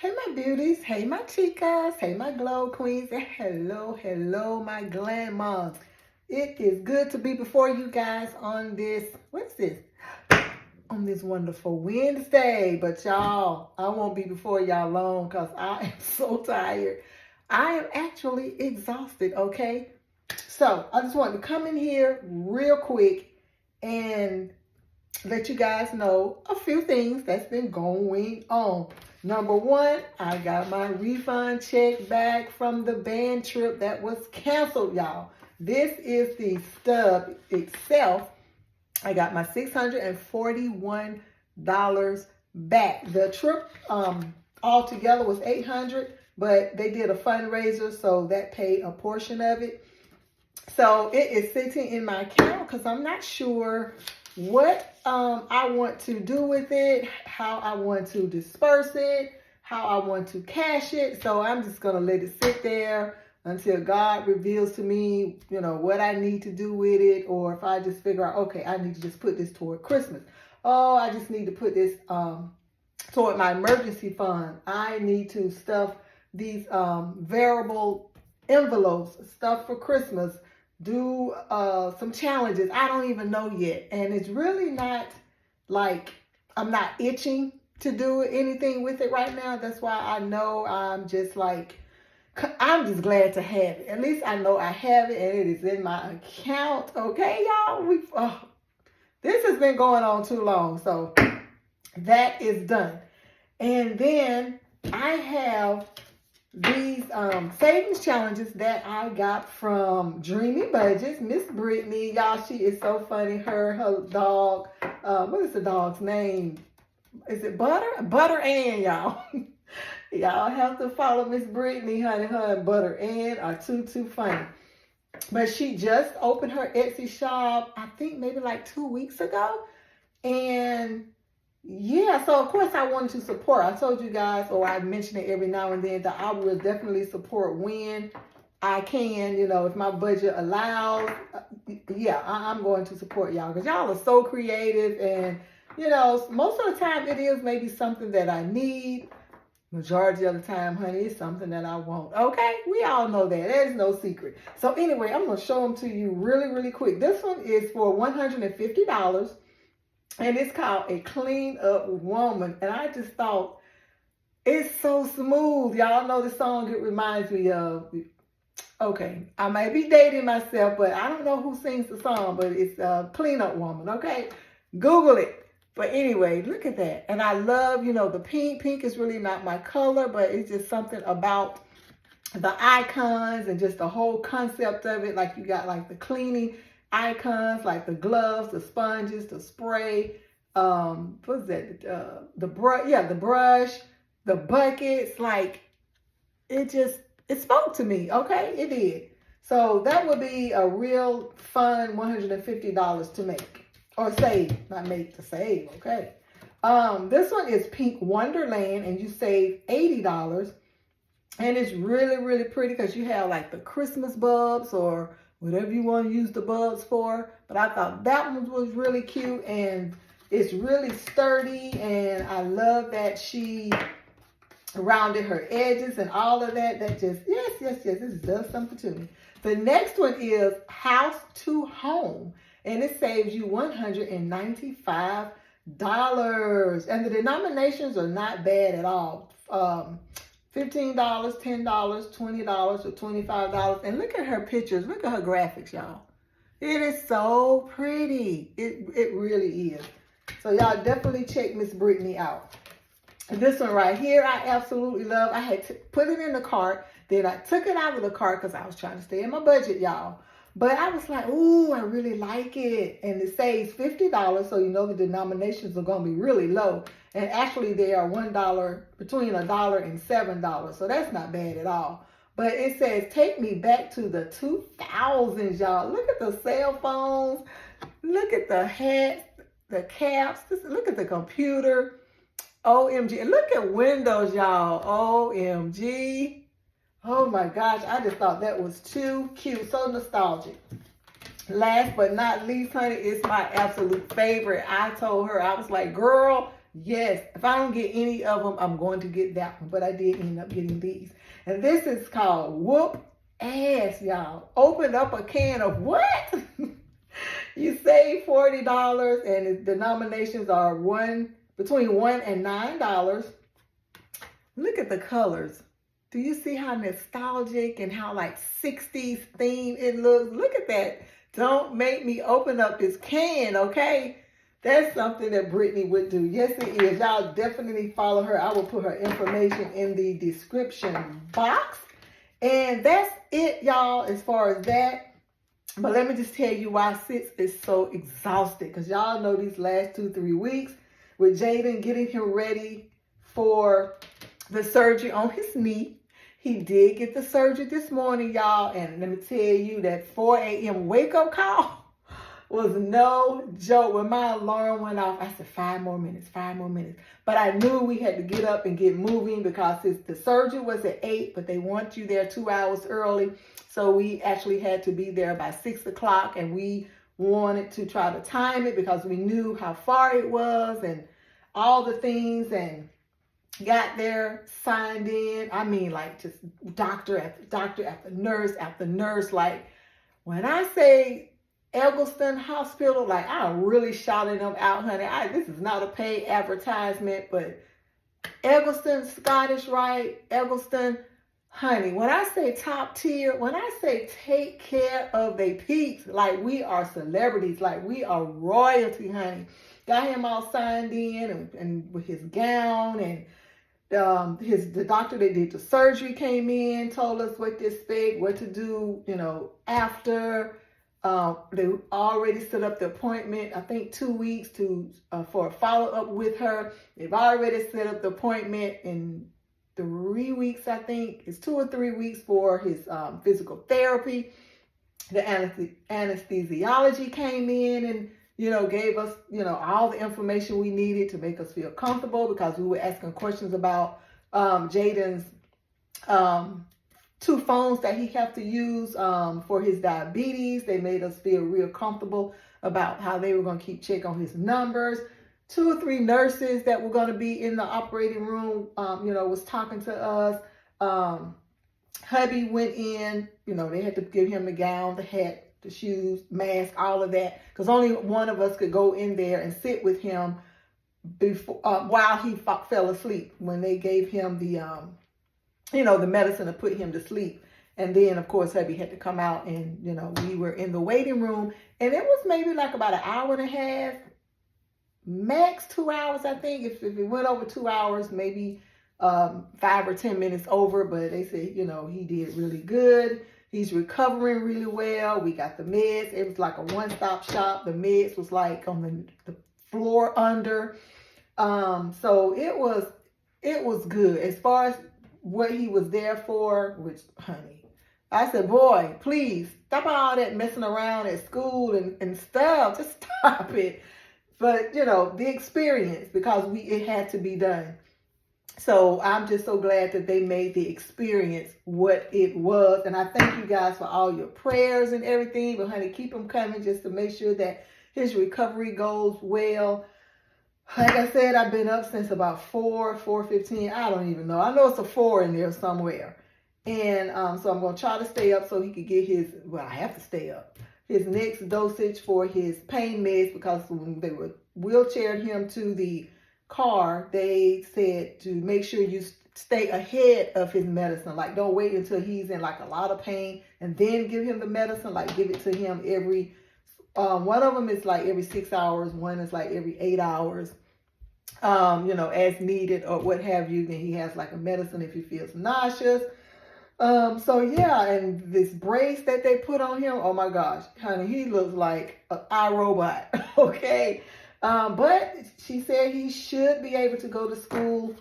Hey, my beauties. Hey, my chicas. Hey, my glow queens. And hello, my Glamm-Mahs. It is good to be before you guys on this, what's this? On this wonderful Wednesday. But y'all, I won't be before y'all long because I am so tired. I am actually exhausted, okay? So I just wanted to come in here real quick and let you guys know a few things that's been going on. Number one, I got my refund check back from the band trip that was canceled, y'all. This is the stub itself. I got my $641 back. The trip altogether was $800, but they did a fundraiser, so that paid a portion of it. So it is sitting in my account because I'm not sure what I want to do with it, how I want to disperse it, how I want to cash it. So I'm just going to let it sit there until God reveals to me, what I need to do with it. Or if I just figure out, okay, I need to just put this toward Christmas. Oh, I just need to put this toward my emergency fund. I need to stuff these variable envelopes, stuff for Christmas, do some challenges. I don't even know yet. And it's really not like I'm not itching to do anything with it right now. That's why I know I'm just glad to have it. At least I know I have it and it is in my account. Okay, y'all? This has been going on too long. So that is done. And then I have these savings challenges that I got from Dreamy Budgets. Miss Brittany, y'all, she is so funny. Her dog, what is the dog's name? Is it Butter? Butter Ann, y'all. Y'all have to follow Miss Brittany, honey. Her and Butter Ann are too funny. But she just opened her Etsy shop, I think maybe like 2 weeks ago. And yeah, so of course I wanted to support. I told you guys, or I mention it every now and then, that I will definitely support when I can, if my budget allows. Yeah, I'm going to support y'all because y'all are so creative. And, most of the time it is maybe something that I need. Majority of the time, honey, it's something that I want. Okay, we all know that. There's no secret. So anyway, I'm going to show them to you really quick. This one is for $150. And it's called A Clean Up Woman. And I just thought, it's so smooth. Y'all know the song it reminds me of. Okay, I might be dating myself, but I don't know who sings the song, but it's Clean Up Woman, okay? Google it. But anyway, look at that. And I love, the pink. Pink is really not my color, but it's just something about the icons and just the whole concept of it. Like you got like the cleaning icons, like the gloves, the sponges, the spray, what's that? The brush, the brush, the buckets. Like it spoke to me. Okay, it did. So that would be a real fun $150 to make or save, not make, to save. Okay. This one is Pink Wonderland, and you save $80. And it's really pretty because you have like the Christmas bulbs or whatever you want to use the bulbs for. But I thought that one was really cute and it's really sturdy. And I love that she rounded her edges and all of that. That just, yes, this does something to me. The next one is House to Home. And it saves you $195. And the denominations are not bad at all. $15, $10, $20, or $25. And look at her pictures. Look at her graphics, y'all. It is so pretty. It really is. So y'all definitely check Miss Brittany out. And this one right here, I absolutely love. I had to put it in the cart. Then I took it out of the cart because I was trying to stay in my budget, y'all. But I was like, ooh, I really like it. And it saves $50. So the denominations are going to be really low. And actually they are $1, between $1 and $7. So that's not bad at all. But it says, take me back to the 2000s, y'all. Look at the cell phones. Look at the hats, the caps. Look at the computer. OMG. And look at Windows, y'all. OMG. Oh my gosh, I just thought that was too cute. So nostalgic. Last but not least, honey, it's my absolute favorite. I told her, I was like, girl, Yes, if I don't get any of them, I'm going to get that one. But I did end up getting these. And this is called Whoop Ass, y'all. Open up a can of what? You save $40 and the denominations are between $1 and $9. Look at the colors. Do you see how nostalgic and how like 60s theme it looks? Look at that. Don't make me open up this can, okay? That's something that Brittany would do. Yes, it is. Y'all definitely follow her. I will put her information in the description box. And that's it, y'all, as far as that. But let me just tell you why Sis is so exhausted. Because y'all know these last 2-3 weeks with Jaydon getting him ready for the surgery on his knee. He did get the surgery this morning, y'all. And let me tell you, that 4 a.m. wake-up call was no joke. When my alarm went off, I said, 5 more minutes, 5 more minutes. But I knew we had to get up and get moving because the surgery was at 8, but they want you there 2 hours early. So we actually had to be there by 6 o'clock, and we wanted to try to time it because we knew how far it was and all the things, and got there, signed in. I mean, like, just doctor after doctor after nurse. Like, when I say Eggleston Hospital, like, I'm really shouting them out, honey. This is not a paid advertisement, but Eggleston, Scottish Rite, Eggleston, honey, when I say top tier, when I say take care of they peeps, like we are celebrities, like we are royalty, honey. Got him all signed in and with his gown, and the doctor that did the surgery came in, told us what to expect, what to do, after. They already set up the appointment, I think 2 weeks for a follow-up with her. They've already set up the appointment in 3 weeks, I think. It's 2 or 3 weeks for his physical therapy. The anesthesiology came in and gave us, all the information we needed to make us feel comfortable, because we were asking questions about Jaydon's 2 phones that he have to use for his diabetes. They made us feel real comfortable about how they were going to keep check on his numbers. 2 or 3 nurses that were going to be in the operating room, was talking to us. Hubby went in, they had to give him the gown, the hat, the shoes, mask, all of that, because only one of us could go in there and sit with him before while he fell asleep, when they gave him the the medicine to put him to sleep. And then of course hubby had to come out, and we were in the waiting room, and it was maybe like about an hour and a half, max 2 hours, I think. If it went over 2 hours, maybe 5 or 10 minutes over, but they said he did really good. He's recovering really well. We got the meds. It was like a one-stop shop. The meds was like on the floor under. So it was good as far as what he was there for. Which, honey, I said, boy, please stop all that messing around at school and stuff. Just stop it. But the experience, because it had to be done. So I'm just so glad that they made the experience what it was. And I thank you guys for all your prayers and everything. But honey, keep them coming, just to make sure that his recovery goes well. Like I said, I've been up since about 4:15. I don't even know. I know it's a 4 in there somewhere. And so I'm going to try to stay up so he could get I have to stay up, his next dosage for his pain meds, because when they were wheelchaired him to the car, they said to make sure you stay ahead of his medicine. Like, don't wait until he's in like a lot of pain and then give him the medicine. Like, give it to him every one of them is like every 6 hours, one is like every 8 hours, as needed or what have you. Then he has like a medicine if he feels nauseous. So yeah, and this brace that they put on him, oh my gosh, honey, he looks like an iRobot. Okay. But she said he should be able to go to school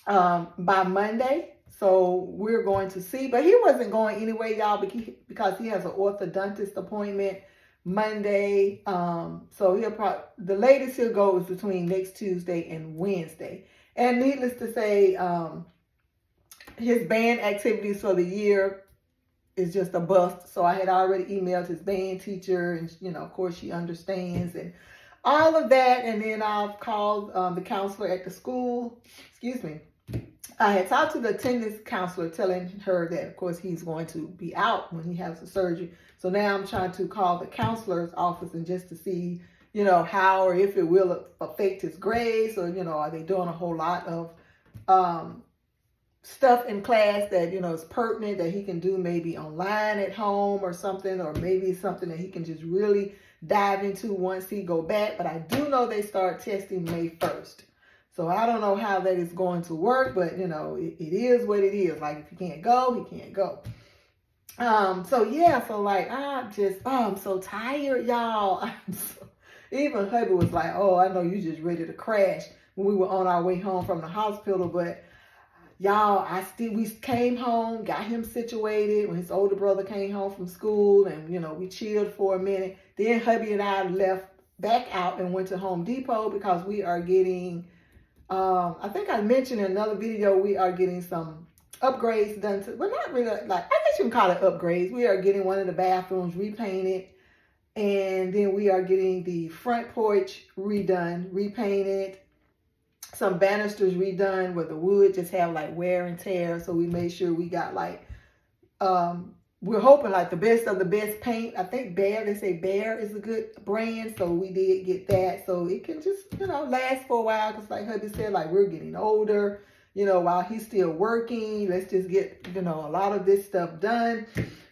by Monday. So we're going to see. But he wasn't going anyway, y'all, because he has an orthodontist appointment Monday. So the latest he'll go is between next Tuesday and Wednesday. And needless to say, his band activities for the year is just a bust. So I had already emailed his band teacher, and of course she understands. And all of that. And then I've called the counselor at the school. Excuse me. I had talked to the attendance counselor, telling her that, of course, he's going to be out when he has the surgery. So now I'm trying to call the counselor's office and just to see, how or if it will affect his grades, or, are they doing a whole lot of stuff in class that, is pertinent that he can do maybe online at home or something, or maybe something that he can just really dive into once he go back. But I do know they start testing May 1st. So I don't know how that is going to work, but it is what it is. Like, if he can't go, he can't go. I'm so tired, y'all. Even hubby was like, oh, I know you just ready to crash when we were on our way home from the hospital, but y'all, we came home, got him situated when his older brother came home from school, and we chilled for a minute. Then hubby and I left back out and went to Home Depot because we are getting, I think I mentioned in another video, we are getting some upgrades done to, well, not really, like, I guess you can call it upgrades. We are getting one of the bathrooms repainted, and then we are getting the front porch redone, repainted, some banisters redone where the wood just have like wear and tear. So we made sure we got like, we're hoping like the best of the best paint. I think they say Bear is a good brand. So we did get that. So it can just, last for a while. Cause like hubby said, like, we're getting older, while he's still working, let's just get, a lot of this stuff done.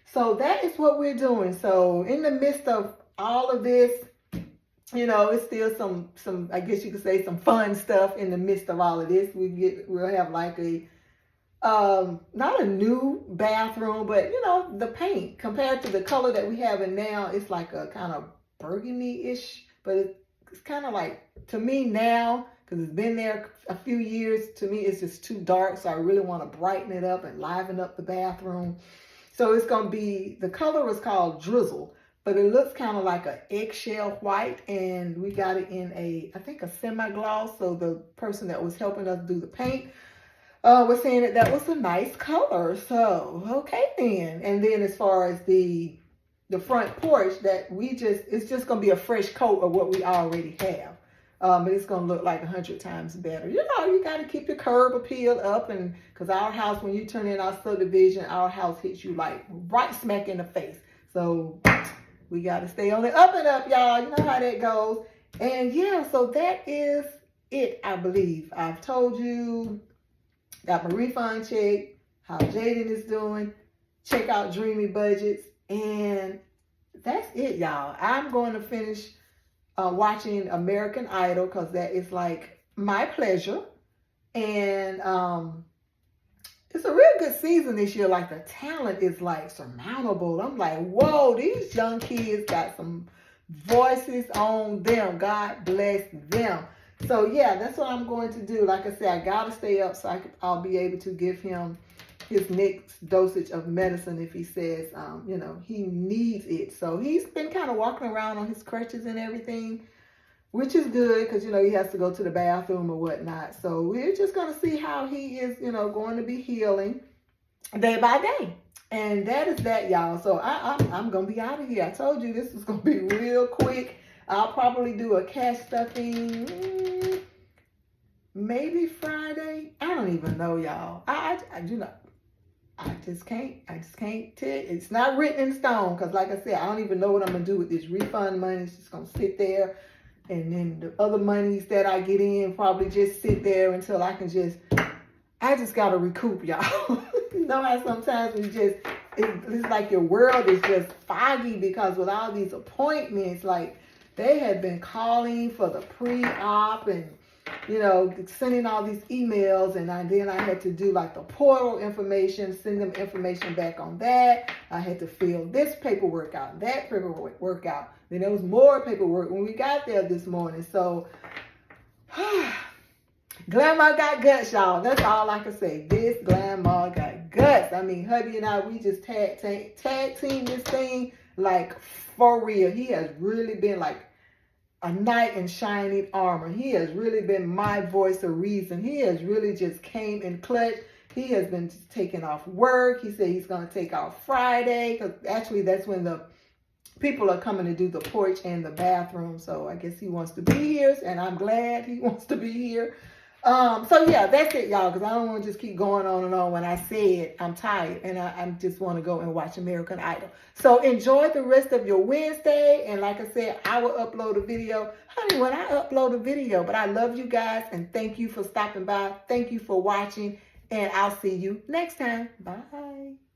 So that is what we're doing. So in the midst of all of this, it's still some, I guess you could say, some fun stuff in the midst of all of this. We'll have like a, not a new bathroom, but the paint compared to the color that we have in now, it's like a kind of burgundy-ish, but it's kind of like, to me now, because it's been there a few years, to me it's just too dark. So I really want to brighten it up and liven up the bathroom. So it's going to be, the color is called Drizzle, but it looks kind of like an eggshell white, and we got it in I think a semi-gloss. So the person that was helping us do the paint was saying that was a nice color. So, okay then. And then as far as the front porch, it's just going to be a fresh coat of what we already have. But it's going to look like 100 times better. You got to keep your curb appeal up, and because our house, when you turn in our subdivision, our house hits you like right smack in the face. So we got to stay on the up and up, y'all. You know how that goes. And yeah, so that is it, I believe. I've told you, got my refund check, how Jaydon is doing, check out Dreamy Budgets, and that's it, y'all. I'm going to finish watching American Idol because that is like my pleasure. And it's a real good season this year. Like, the talent is like surmountable. I'm like, whoa, these young kids got some voices on them. God bless them. So yeah, that's what I'm going to do. Like I said, I got to stay up so I'll be able to give him his next dosage of medicine if he says, he needs it. So he's been kind of walking around on his crutches and everything, which is good because, he has to go to the bathroom or whatnot. So we're just going to see how he is, going to be healing day by day. And that is that, y'all. So I'm going to be out of here. I told you this is going to be real quick. I'll probably do a cash stuffing maybe Friday. I don't even know, y'all. I just can't tell. It's not written in stone because, like I said, I don't even know what I'm going to do with this refund money. It's just going to sit there. And then the other monies that I get in probably just sit there until I just got to recoup, y'all. You know how sometimes it's like your world is just foggy because with all these appointments, like they had been calling for the pre-op and, sending all these emails. And then I had to do like the portal information, send them information back on that. I had to fill this paperwork out, that paperwork out. Then there was more paperwork when we got there this morning. So, Glamm-Mah got guts, y'all. That's all I can say. This Glamm-Mah got guts. I mean, hubby and I, we just tag team this thing like for real. He has really been like a knight in shining armor. He has really been my voice of reason. He has really just came in clutch. He has been taking off work. He said he's going to take off Friday because actually that's when the people are coming to do the porch and the bathroom. So I guess he wants to be here, and I'm glad he wants to be here. So yeah, that's it, y'all, because I don't want to just keep going on and on. When I said I'm tired and I just want to go and watch American Idol. So enjoy the rest of your Wednesday. And like I said, I will upload a video. Honey, when I upload a video, but I love you guys and thank you for stopping by. Thank you for watching, and I'll see you next time. Bye.